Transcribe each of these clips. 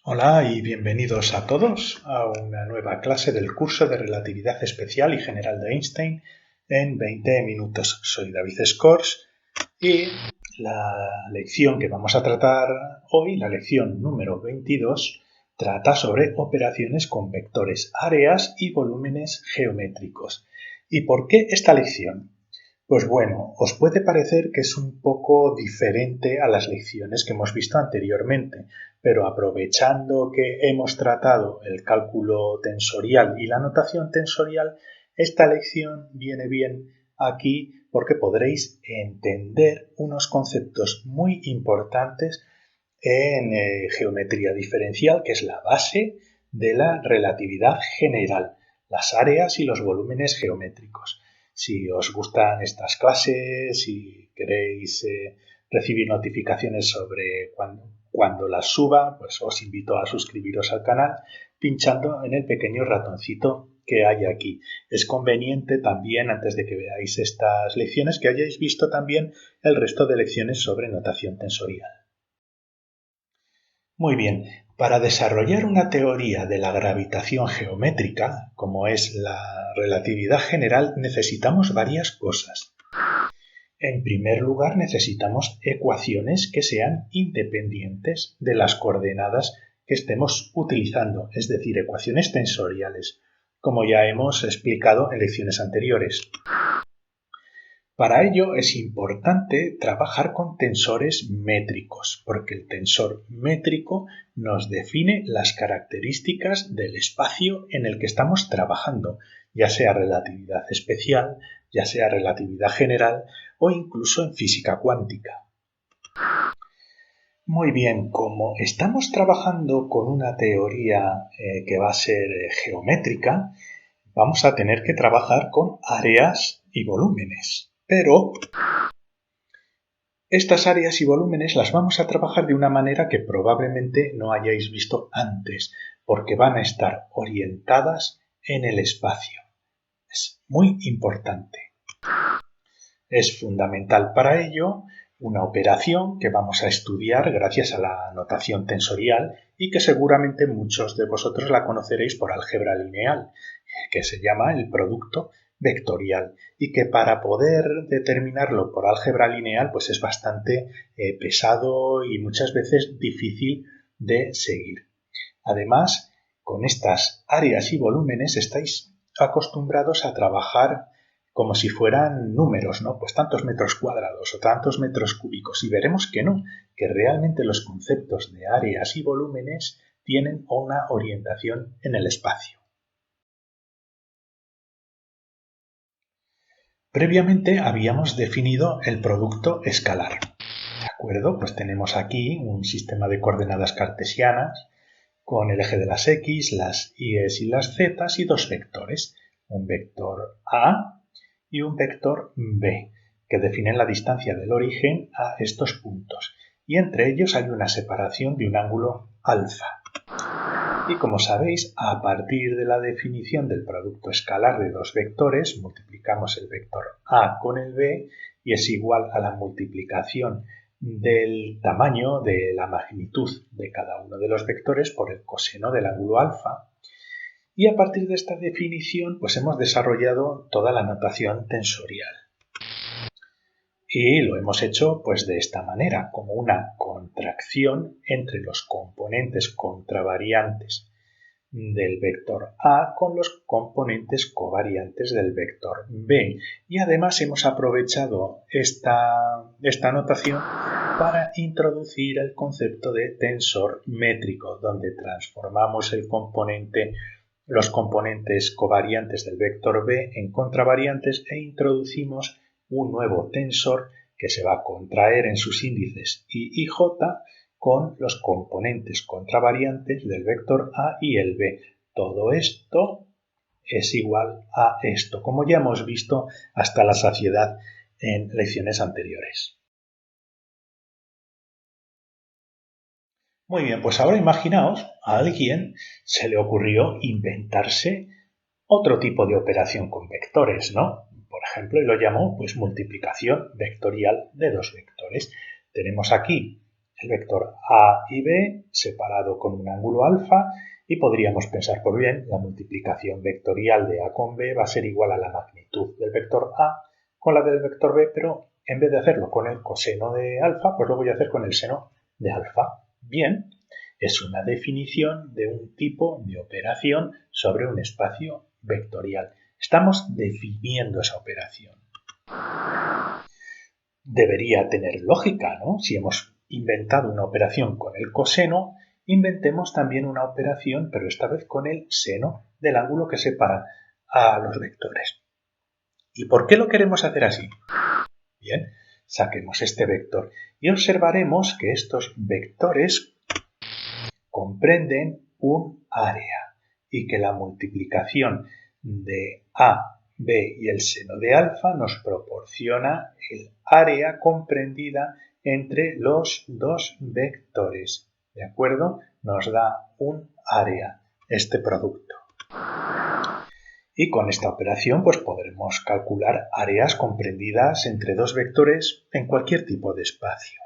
Hola y bienvenidos a todos a una nueva clase del curso de Relatividad Especial y General de Einstein en 20 minutos. Soy David Scors y la lección que vamos a tratar hoy, la lección número 22, trata sobre operaciones con vectores, áreas y volúmenes geométricos. ¿Y por qué esta lección? Pues bueno, os puede parecer que es un poco diferente a las lecciones que hemos visto anteriormente, pero aprovechando que hemos tratado el cálculo tensorial y la notación tensorial, esta lección viene bien aquí porque podréis entender unos conceptos muy importantes en geometría diferencial, que es la base de la relatividad general, las áreas y los volúmenes geométricos. Si os gustan estas clases, si queréis recibir notificaciones sobre cuando las suba, pues os invito a suscribiros al canal pinchando en el pequeño ratoncito que hay aquí. Es conveniente también, antes de que veáis estas lecciones, que hayáis visto también el resto de lecciones sobre notación tensorial. Muy bien, para desarrollar una teoría de la gravitación geométrica, como es la relatividad general, necesitamos varias cosas. En primer lugar, necesitamos ecuaciones que sean independientes de las coordenadas que estemos utilizando, es decir, ecuaciones tensoriales, como ya hemos explicado en lecciones anteriores. Para ello es importante trabajar con tensores métricos, porque el tensor métrico nos define las características del espacio en el que estamos trabajando, ya sea relatividad especial, ya sea relatividad general o incluso en física cuántica. Muy bien, como estamos trabajando con una teoría que va a ser geométrica, vamos a tener que trabajar con áreas y volúmenes. Pero estas áreas y volúmenes las vamos a trabajar de una manera que probablemente no hayáis visto antes, porque van a estar orientadas en el espacio. Es muy importante. Es fundamental para ello una operación que vamos a estudiar gracias a la notación tensorial y que seguramente muchos de vosotros la conoceréis por álgebra lineal, que se llama el producto vectorial y que para poder determinarlo por álgebra lineal pues es bastante pesado y muchas veces difícil de seguir. Además, con estas áreas y volúmenes estáis acostumbrados a trabajar como si fueran números, ¿no? Pues tantos metros cuadrados o tantos metros cúbicos. Y veremos que no, que realmente los conceptos de áreas y volúmenes tienen una orientación en el espacio. Previamente habíamos definido el producto escalar. ¿De acuerdo? Pues tenemos aquí un sistema de coordenadas cartesianas con el eje de las X, las Y y las Z y dos vectores, un vector A y un vector B, que definen la distancia del origen a estos puntos, y entre ellos hay una separación de un ángulo alfa. Y como sabéis, a partir de la definición del producto escalar de dos vectores, multiplicamos el vector A con el B y es igual a la multiplicación del tamaño de la magnitud de cada uno de los vectores por el coseno del ángulo alfa. Y a partir de esta definición, pues hemos desarrollado toda la notación tensorial. Y lo hemos hecho pues de esta manera, como una contracción entre los componentes contravariantes del vector A con los componentes covariantes del vector B. Y además hemos aprovechado esta notación para introducir el concepto de tensor métrico, donde transformamos los componentes covariantes del vector B en contravariantes e introducimos un nuevo tensor que se va a contraer en sus índices I y J con los componentes contravariantes del vector A y el B. Todo esto es igual a esto, como ya hemos visto hasta la saciedad en lecciones anteriores. Muy bien, pues ahora imaginaos, a alguien se le ocurrió inventarse otro tipo de operación con vectores, ¿no? Por ejemplo, y lo llamó pues multiplicación vectorial de dos vectores. Tenemos aquí el vector A y B separado con un ángulo alfa y podríamos pensar por bien, la multiplicación vectorial de A con B va a ser igual a la magnitud del vector A con la del vector B, pero en vez de hacerlo con el coseno de alfa, pues lo voy a hacer con el seno de alfa. Bien, es una definición de un tipo de operación sobre un espacio vectorial. Estamos definiendo esa operación. Debería tener lógica, ¿no? Si hemos inventado una operación con el coseno, inventemos también una operación, pero esta vez con el seno del ángulo que separa a los vectores. ¿Y por qué lo queremos hacer así? Bien, saquemos este vector y observaremos que estos vectores comprenden un área y que la multiplicación de A, B y el seno de alfa nos proporciona el área comprendida entre los dos vectores. ¿De acuerdo? Nos da un área, este producto. Y con esta operación pues podremos calcular áreas comprendidas entre dos vectores en cualquier tipo de espacio.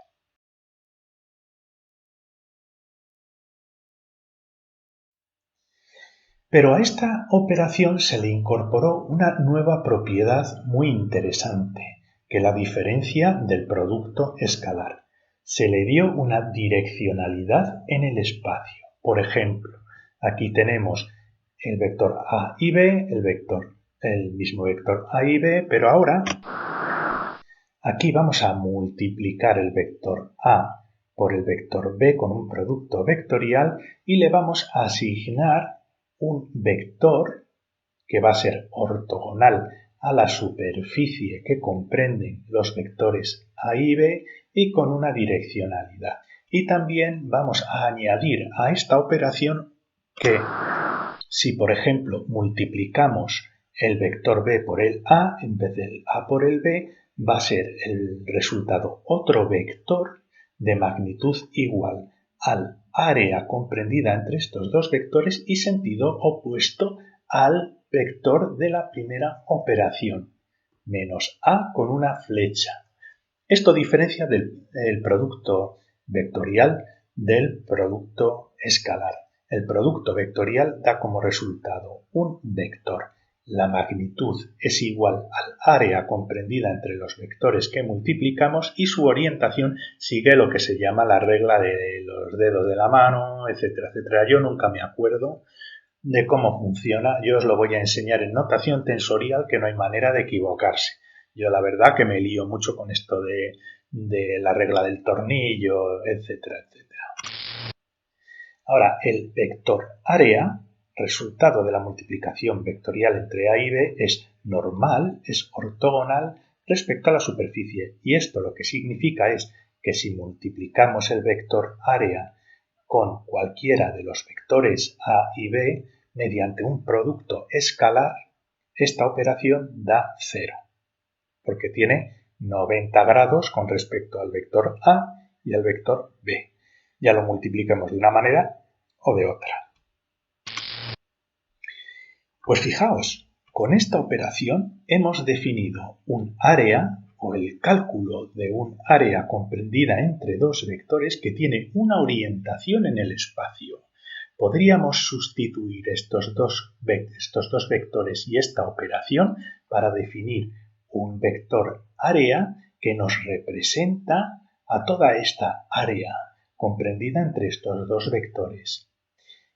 Pero a esta operación se le incorporó una nueva propiedad muy interesante, que la diferencia del producto escalar. Se le dio una direccionalidad en el espacio. Por ejemplo, aquí tenemos el vector A y B, el mismo vector A y B, pero ahora aquí vamos a multiplicar el vector A por el vector B con un producto vectorial y le vamos a asignar un vector que va a ser ortogonal a la superficie que comprenden los vectores A y B y con una direccionalidad. Y también vamos a añadir a esta operación que si, por ejemplo, multiplicamos el vector B por el A en vez del A por el B, va a ser el resultado otro vector de magnitud igual al área comprendida entre estos dos vectores y sentido opuesto al vector de la primera operación, menos A con una flecha. Esto diferencia el producto vectorial del producto escalar. El producto vectorial da como resultado un vector. La magnitud es igual al área comprendida entre los vectores que multiplicamos y su orientación sigue lo que se llama la regla de los dedos de la mano, etcétera, etcétera. Yo nunca me acuerdo de cómo funciona. Yo os lo voy a enseñar en notación tensorial, que no hay manera de equivocarse. Yo la verdad que me lío mucho con esto de la regla del tornillo, etcétera, etcétera. Ahora, el vector área, resultado de la multiplicación vectorial entre A y B, es normal, es ortogonal respecto a la superficie. Y esto lo que significa es que si multiplicamos el vector área con cualquiera de los vectores A y B mediante un producto escalar, esta operación da 0, porque tiene 90 grados con respecto al vector A y al vector B. Ya lo multiplicamos de una manera o de otra. Pues fijaos, con esta operación hemos definido un área o el cálculo de un área comprendida entre dos vectores que tiene una orientación en el espacio. Podríamos sustituir estos dos vectores y esta operación para definir un vector área que nos representa a toda esta área comprendida entre estos dos vectores.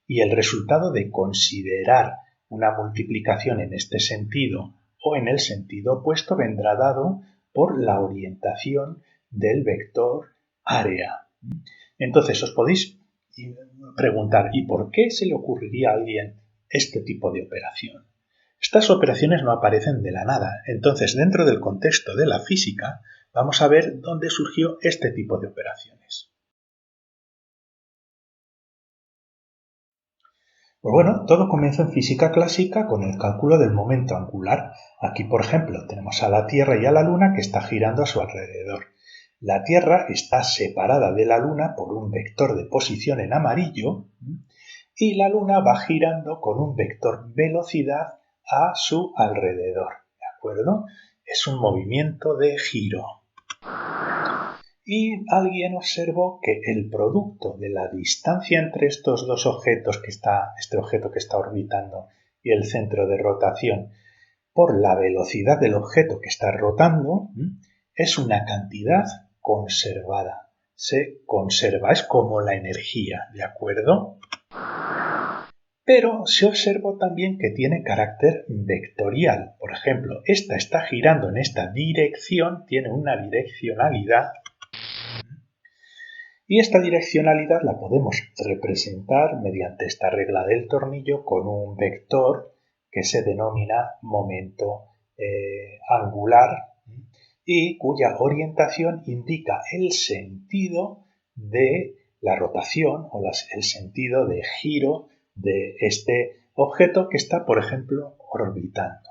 Y el resultado de considerar una multiplicación en este sentido o en el sentido opuesto vendrá dado por la orientación del vector área. Entonces os podéis preguntar, ¿y por qué se le ocurriría a alguien este tipo de operación? Estas operaciones no aparecen de la nada, entonces dentro del contexto de la física vamos a ver dónde surgió este tipo de operaciones. Pues bueno, todo comenzó en física clásica con el cálculo del momento angular. Aquí, por ejemplo, tenemos a la Tierra y a la Luna que está girando a su alrededor. La Tierra está separada de la Luna por un vector de posición en amarillo y la Luna va girando con un vector velocidad a su alrededor. ¿De acuerdo? Es un movimiento de giro. y alguien observó que el producto de la distancia entre estos dos objetos este objeto que está orbitando y el centro de rotación por la velocidad del objeto que está rotando es una cantidad conservada. Se conserva, es como la energía, ¿de acuerdo? Pero se observó también que tiene carácter vectorial. Por ejemplo, esta está girando en esta dirección, tiene una direccionalidad. Y esta direccionalidad la podemos representar mediante esta regla del tornillo con un vector que se denomina momento angular y cuya orientación indica el sentido de la rotación o el sentido de giro de este objeto que está, por ejemplo, orbitando.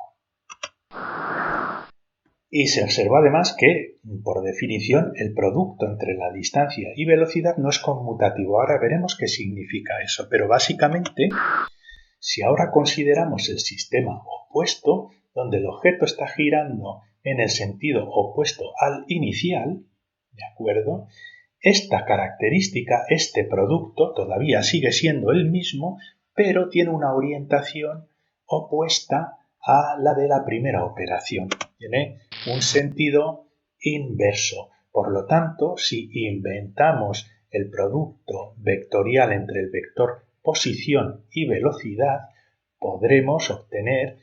Y se observa además que, por definición, el producto entre la distancia y velocidad no es conmutativo. Ahora veremos qué significa eso, pero básicamente, si ahora consideramos el sistema opuesto, donde el objeto está girando en el sentido opuesto al inicial, ¿de acuerdo? Esta característica, este producto, todavía sigue siendo el mismo, pero tiene una orientación opuesta a la de la primera operación. Tiene un sentido inverso. Por lo tanto, si inventamos el producto vectorial entre el vector posición y velocidad, podremos obtener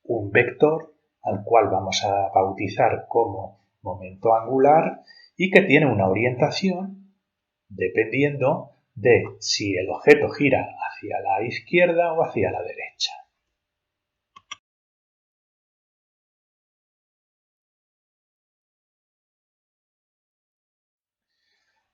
un vector al cual vamos a bautizar como momento angular y que tiene una orientación dependiendo de si el objeto gira hacia la izquierda o hacia la derecha.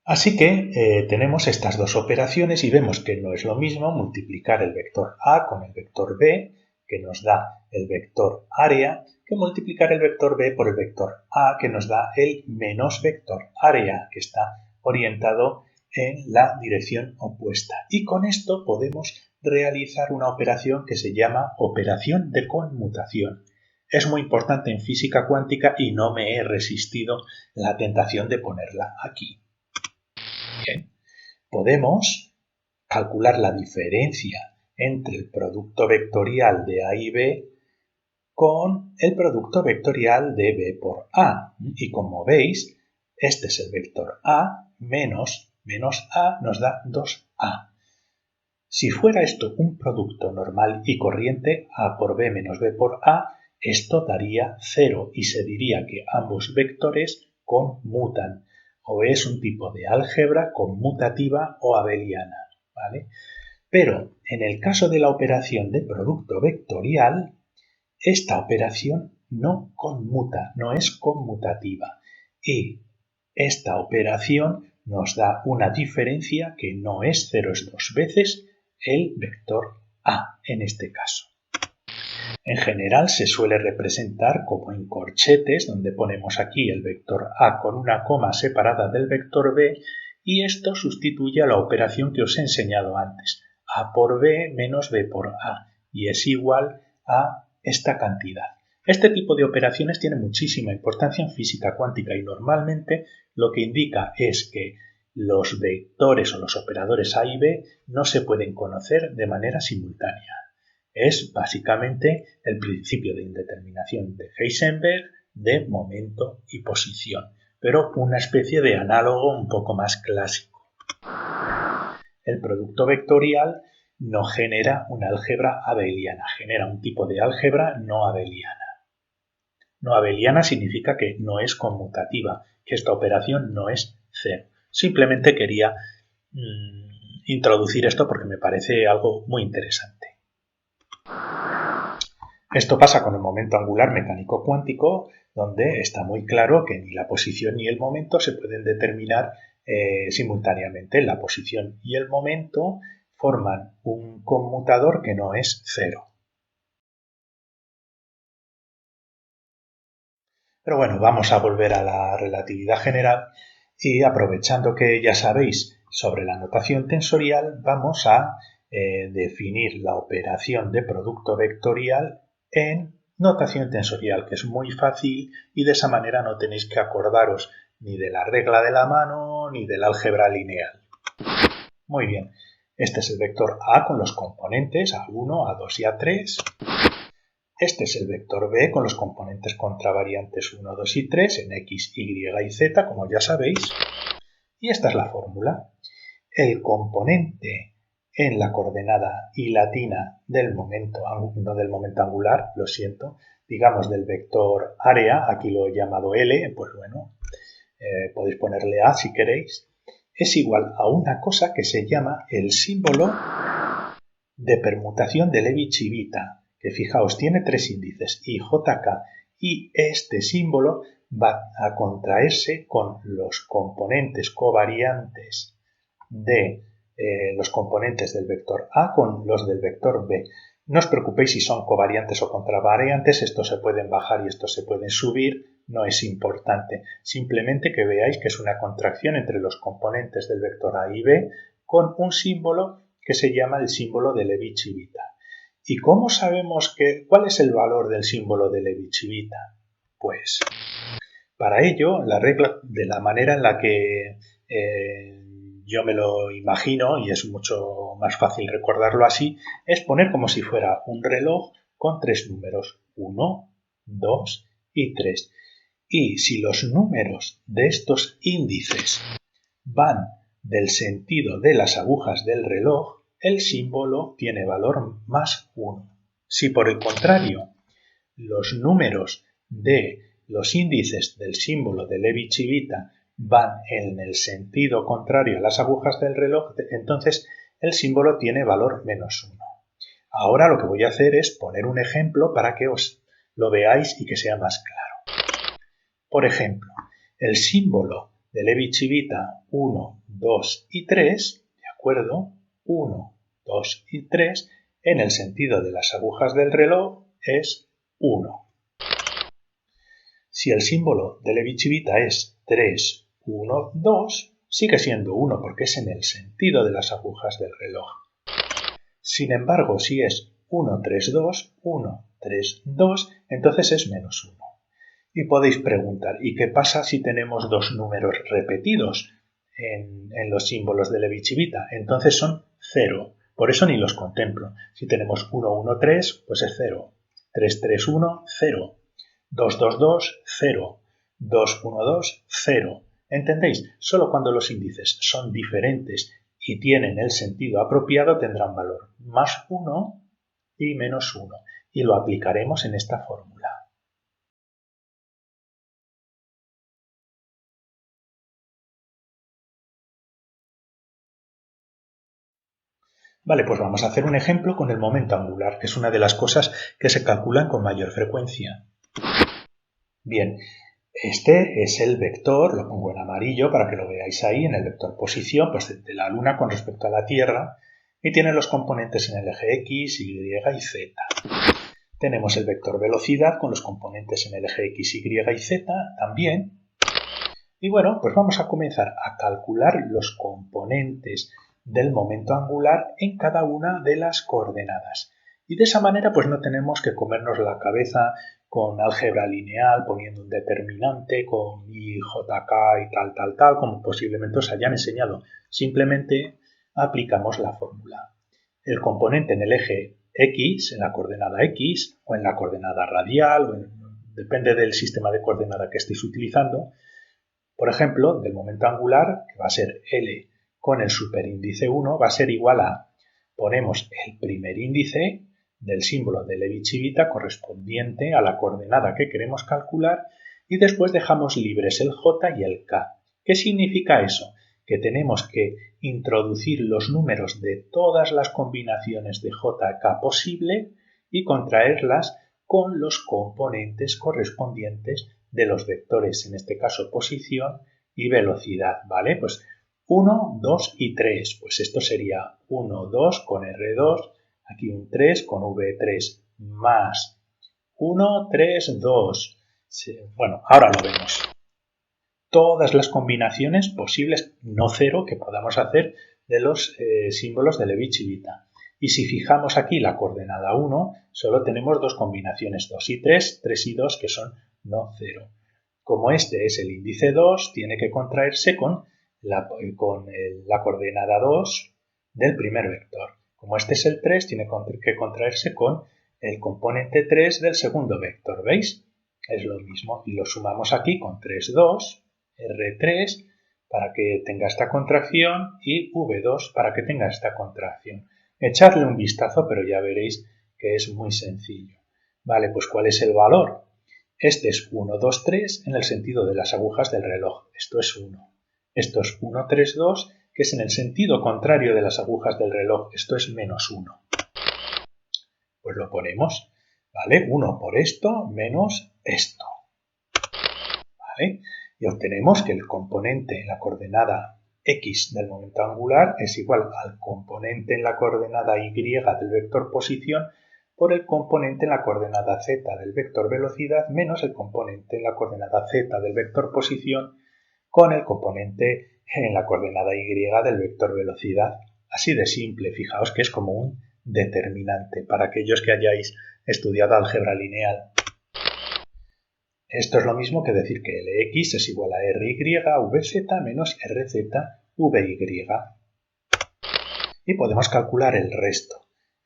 Así que tenemos estas dos operaciones y vemos que no es lo mismo multiplicar el vector A con el vector B, que nos da el vector área, que multiplicar el vector B por el vector A, que nos da el menos vector área, que está orientado en la dirección opuesta. Y con esto podemos realizar una operación que se llama operación de conmutación. Es muy importante en física cuántica y no me he resistido la tentación de ponerla aquí. Bien, podemos calcular la diferencia entre el producto vectorial de A y B con el producto vectorial de B por A. Y como veis, este es el vector A menos A nos da 2A. Si fuera esto un producto normal y corriente, A por B menos B por A, esto daría 0 y se diría que ambos vectores conmutan. O es un tipo de álgebra conmutativa o abeliana, ¿vale? Pero en el caso de la operación de producto vectorial, esta operación no conmuta, no es conmutativa. Y esta operación nos da una diferencia que no es 0, es 2 veces el vector A en este caso. En general se suele representar como en corchetes, donde ponemos aquí el vector A con una coma separada del vector B y esto sustituye a la operación que os he enseñado antes, A por B menos B por A, y es igual a esta cantidad. Este tipo de operaciones tiene muchísima importancia en física cuántica y normalmente lo que indica es que los vectores o los operadores A y B no se pueden conocer de manera simultánea. Es básicamente el principio de indeterminación de Heisenberg de momento y posición, pero una especie de análogo un poco más clásico. El producto vectorial no genera una álgebra abeliana, genera un tipo de álgebra no abeliana. No abeliana significa que no es conmutativa, que esta operación no es 0. Simplemente quería introducir esto porque me parece algo muy interesante. Esto pasa con el momento angular mecánico cuántico, donde está muy claro que ni la posición ni el momento se pueden determinar simultáneamente. La posición y el momento forman un conmutador que no es 0. Pero bueno, vamos a volver a la relatividad general y aprovechando que ya sabéis sobre la notación tensorial, vamos a definir la operación de producto vectorial en notación tensorial, que es muy fácil y de esa manera no tenéis que acordaros ni de la regla de la mano, ni del álgebra lineal. Muy bien, este es el vector A con los componentes A1, A2 y A3. Este es el vector B con los componentes contravariantes 1, 2 y 3 en X, Y y Z, como ya sabéis. Y esta es la fórmula. El componente en la coordenada y latina del momento, no del momento angular, lo siento, digamos del vector área, aquí lo he llamado L, pues bueno, podéis ponerle A si queréis, es igual a una cosa que se llama el símbolo de permutación de Levi-Civita, que fijaos, tiene tres índices, I, J, K, y este símbolo va a contraerse con los componentes covariantes de los componentes del vector A con los del vector B. No os preocupéis si son covariantes o contravariantes, estos se pueden bajar y estos se pueden subir, no es importante. Simplemente que veáis que es una contracción entre los componentes del vector A y B con un símbolo que se llama el símbolo de Levi-Civita. ¿Y cómo sabemos cuál es el valor del símbolo de Levi-Civita? Pues para ello, la regla, de la manera en la que yo me lo imagino, y es mucho más fácil recordarlo así, es poner como si fuera un reloj con tres números, 1, 2 y 3. Y si los números de estos índices van del sentido de las agujas del reloj, el símbolo tiene valor más 1. Si por el contrario los números de los índices del símbolo de Levi-Civita van en el sentido contrario a las agujas del reloj, entonces el símbolo tiene valor menos 1. Ahora lo que voy a hacer es poner un ejemplo para que os lo veáis y que sea más claro. Por ejemplo, el símbolo de Levi-Civita 1, 2 y 3, ¿de acuerdo? 1, 2 y 3, en el sentido de las agujas del reloj es 1. Si el símbolo de Levi-Civita es 3, 1, 2, sigue siendo 1 porque es en el sentido de las agujas del reloj. Sin embargo, si es 1, 3, 2, 1, 3, 2, entonces es menos 1. Y podéis preguntar, ¿y qué pasa si tenemos dos números repetidos en los símbolos de Levi-Civita? Entonces son 0. Por eso ni los contemplo. Si tenemos 1, 1, 3, pues es 0. 3, 3, 1, 0. 2, 2, 2, 0. 2, 1, 2, 0. ¿Entendéis? Solo cuando los índices son diferentes y tienen el sentido apropiado tendrán valor más 1 y menos 1. Y lo aplicaremos en esta fórmula. Vale, pues vamos a hacer un ejemplo con el momento angular, que es una de las cosas que se calculan con mayor frecuencia. Bien, este es el vector, lo pongo en amarillo para que lo veáis ahí, en el vector posición, pues de la Luna con respecto a la Tierra, y tiene los componentes en el eje X, Y y Z. Tenemos el vector velocidad con los componentes en el eje X, Y y Z también. Y bueno, pues vamos a comenzar a calcular los componentes del momento angular en cada una de las coordenadas. Y de esa manera pues no tenemos que comernos la cabeza con álgebra lineal, poniendo un determinante con I, J, K y tal, como posiblemente os hayan enseñado. Simplemente aplicamos la fórmula. El componente en el eje X, en la coordenada X, o en la coordenada radial, depende del sistema de coordenada que estéis utilizando. Por ejemplo, del momento angular, que va a ser L con el superíndice 1, va a ser igual a, ponemos el primer índice del símbolo de Levi-Civita correspondiente a la coordenada que queremos calcular y después dejamos libres el J y el K. ¿Qué significa eso? Que tenemos que introducir los números de todas las combinaciones de J, K posible y contraerlas con los componentes correspondientes de los vectores, en este caso posición y velocidad, ¿vale? Pues 1, 2 y 3, pues esto sería 1, 2 con R2, aquí un 3 con V3, más 1, 3, 2. Bueno, ahora lo vemos. Todas las combinaciones posibles, no cero, que podamos hacer de los símbolos de Levi-Civita. Y si fijamos aquí la coordenada 1, solo tenemos dos combinaciones, 2 y 3, 3 y 2, que son no 0. Como este es el índice 2, tiene que contraerse con la coordenada 2 del primer vector. Como este es el 3, tiene que contraerse con el componente 3 del segundo vector. ¿Veis? Es lo mismo y lo sumamos aquí con 3, 2, R3 para que tenga esta contracción y V2 para que tenga esta contracción. Echadle un vistazo, pero ya veréis que es muy sencillo. Vale, pues ¿cuál es el valor? Este es 1, 2, 3 en el sentido de las agujas del reloj. Esto es 1. Esto es 1, 3, 2, que es en el sentido contrario de las agujas del reloj. Esto es menos 1. Pues lo ponemos, ¿vale? 1 por esto menos esto, ¿vale? Y obtenemos que el componente en la coordenada x del momento angular es igual al componente en la coordenada y del vector posición por el componente en la coordenada z del vector velocidad menos el componente en la coordenada z del vector posición con el componente en la coordenada y del vector velocidad. Así de simple, fijaos que es como un determinante para aquellos que hayáis estudiado álgebra lineal. Esto es lo mismo que decir que Lx es igual a Ry Vz menos Rz Vy. Y podemos calcular el resto.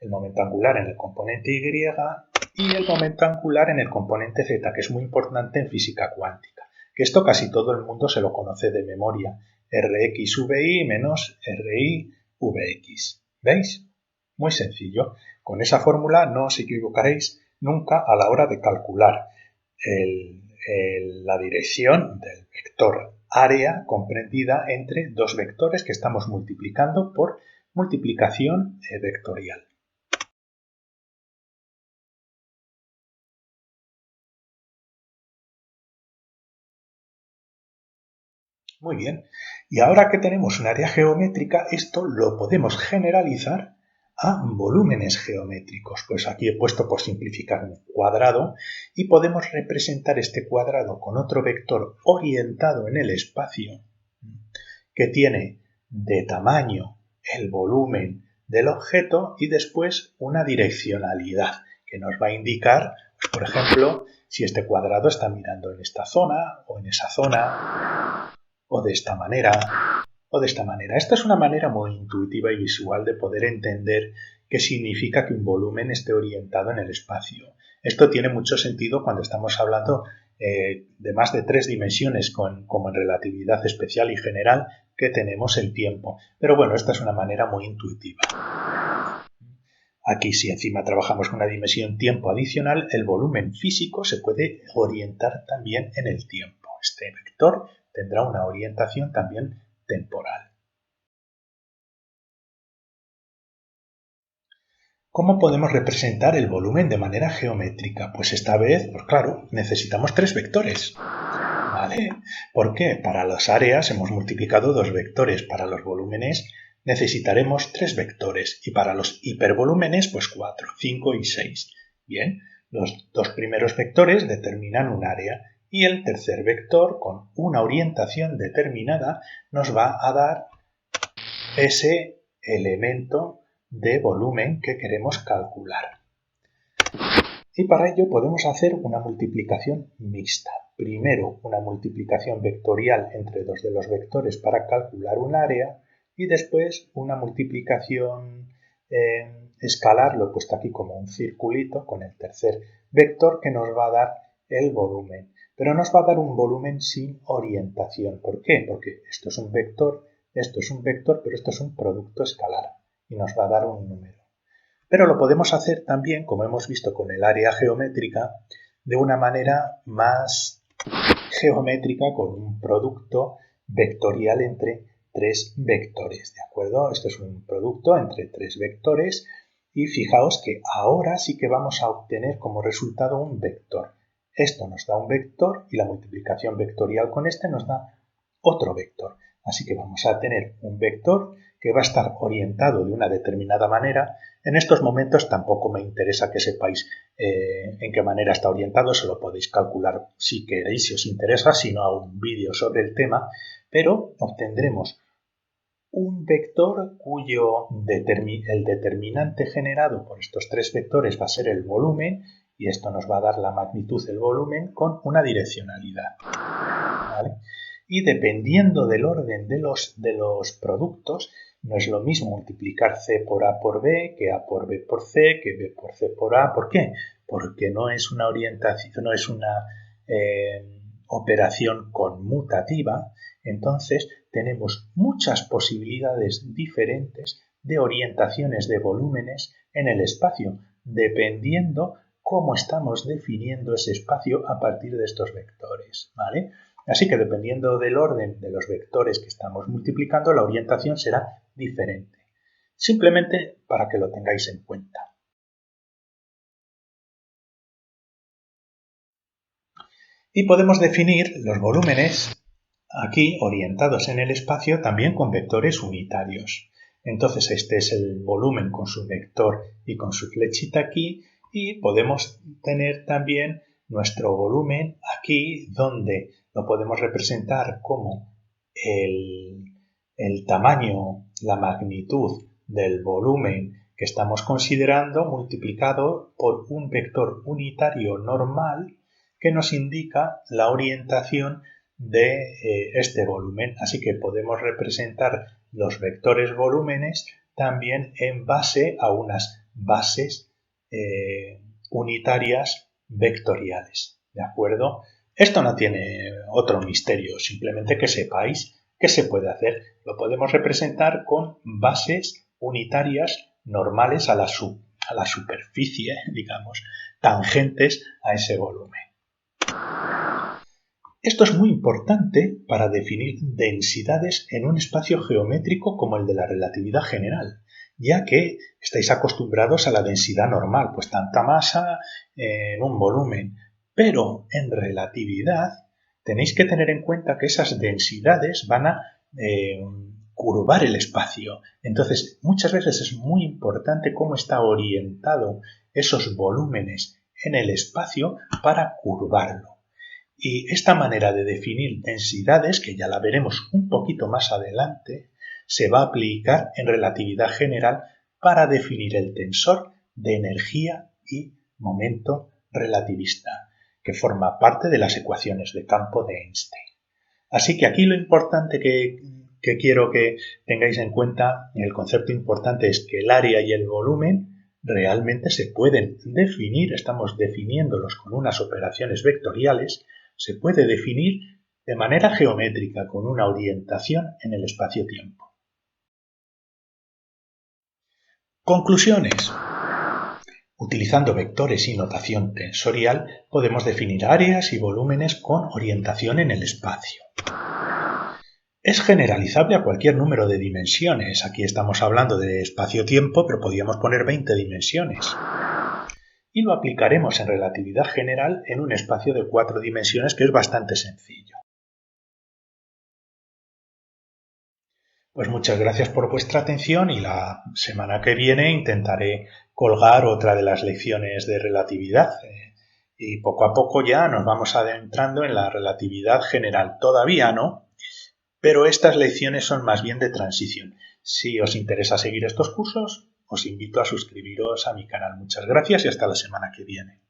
El momento angular en el componente y el momento angular en el componente z, que es muy importante en física cuántica. Que esto casi todo el mundo se lo conoce de memoria. Rxvi menos Rivx. ¿Veis? Muy sencillo. Con esa fórmula no os equivocaréis nunca a la hora de calcular la dirección del vector área comprendida entre dos vectores que estamos multiplicando por multiplicación vectorial. Muy bien, y ahora que tenemos un área geométrica, esto lo podemos generalizar a volúmenes geométricos. Pues aquí he puesto por simplificar un cuadrado y podemos representar este cuadrado con otro vector orientado en el espacio que tiene de tamaño el volumen del objeto y después una direccionalidad que nos va a indicar, pues, por ejemplo, si este cuadrado está mirando en esta zona o en esa zona o de esta manera o de esta manera. Esta es una manera muy intuitiva y visual de poder entender qué significa que un volumen esté orientado en el espacio. Esto tiene mucho sentido cuando estamos hablando de más de 3 dimensiones, como en relatividad especial y general, que tenemos el tiempo. Pero bueno, esta es una manera muy intuitiva. Aquí, si encima trabajamos con una dimensión tiempo adicional, el volumen físico se puede orientar también en el tiempo. Este vector tendrá una orientación también temporal. ¿Cómo podemos representar el volumen de manera geométrica? Pues esta vez, pues claro, necesitamos 3 vectores. ¿Vale? ¿Por qué? Para las áreas hemos multiplicado 2 vectores, para los volúmenes necesitaremos 3 vectores y para los hipervolúmenes pues 4, 5 y 6. Bien, los 2 primeros vectores determinan un área y el tercer vector con una orientación determinada nos va a dar ese elemento de volumen que queremos calcular. Y para ello podemos hacer una multiplicación mixta. Primero una multiplicación vectorial entre dos de los vectores para calcular un área y después una multiplicación escalar, lo he puesto aquí como un circulito con el tercer vector que nos va a dar el volumen. Pero nos va a dar un volumen sin orientación. ¿Por qué? Porque esto es un vector, pero esto es un producto escalar y nos va a dar un número. Pero lo podemos hacer también, como hemos visto con el área geométrica, de una manera más geométrica con un producto vectorial entre 3 vectores, ¿de acuerdo? Esto es un producto entre 3 vectores y fijaos que ahora sí que vamos a obtener como resultado un vector. Esto nos da un vector y la multiplicación vectorial con este nos da otro vector. Así que vamos a tener un vector que va a estar orientado de una determinada manera. En estos momentos tampoco me interesa que sepáis en qué manera está orientado, se lo podéis calcular si queréis, si os interesa, si no hago un vídeo sobre el tema, pero obtendremos un vector cuyo el determinante generado por estos 3 vectores va a ser el volumen y esto nos va a dar la magnitud del volumen con una direccionalidad, ¿vale? Y dependiendo del orden de los productos, no es lo mismo multiplicar C por A por B que A por B por C, que B por C por A. ¿Por qué? Porque no es una orientación, no es una operación conmutativa. Entonces tenemos muchas posibilidades diferentes de orientaciones de volúmenes en el espacio, dependiendo cómo estamos definiendo ese espacio a partir de estos vectores, ¿vale? Así que dependiendo del orden de los vectores que estamos multiplicando, la orientación será diferente. Simplemente para que lo tengáis en cuenta. Y podemos definir los volúmenes aquí orientados en el espacio también con vectores unitarios. Entonces este es el volumen con su vector y con su flechita aquí, y podemos tener también nuestro volumen aquí, donde lo podemos representar como el tamaño, la magnitud del volumen que estamos considerando multiplicado por un vector unitario normal que nos indica la orientación de este volumen. Así que podemos representar los vectores volúmenes también en base a unas bases unitarias vectoriales. ¿De acuerdo? Esto no tiene otro misterio, simplemente que sepáis que se puede hacer. Lo podemos representar con bases unitarias normales a la superficie, digamos, tangentes a ese volumen. Esto es muy importante para definir densidades en un espacio geométrico como el de la relatividad general, ya que estáis acostumbrados a la densidad normal, pues tanta masa en un volumen. Pero en relatividad tenéis que tener en cuenta que esas densidades van a curvar el espacio. Entonces, muchas veces es muy importante cómo está orientado esos volúmenes en el espacio para curvarlo. Y esta manera de definir densidades, que ya la veremos un poquito más adelante, se va a aplicar en relatividad general para definir el tensor de energía y momento relativista, que forma parte de las ecuaciones de campo de Einstein. Así que aquí lo importante que quiero que tengáis en cuenta, el concepto importante es que el área y el volumen realmente se pueden definir, estamos definiéndolos con unas operaciones vectoriales, se puede definir de manera geométrica con una orientación en el espacio-tiempo. Conclusiones. Utilizando vectores y notación tensorial podemos definir áreas y volúmenes con orientación en el espacio. Es generalizable a cualquier número de dimensiones. Aquí estamos hablando de espacio-tiempo, pero podríamos poner 20 dimensiones. Y lo aplicaremos en relatividad general en un espacio de 4 dimensiones, que es bastante sencillo. Pues muchas gracias por vuestra atención, y la semana que viene intentaré colgar otra de las lecciones de relatividad. Y poco a poco ya nos vamos adentrando en la relatividad general. Todavía no, pero estas lecciones son más bien de transición. Si os interesa seguir estos cursos, os invito a suscribiros a mi canal. Muchas gracias y hasta la semana que viene.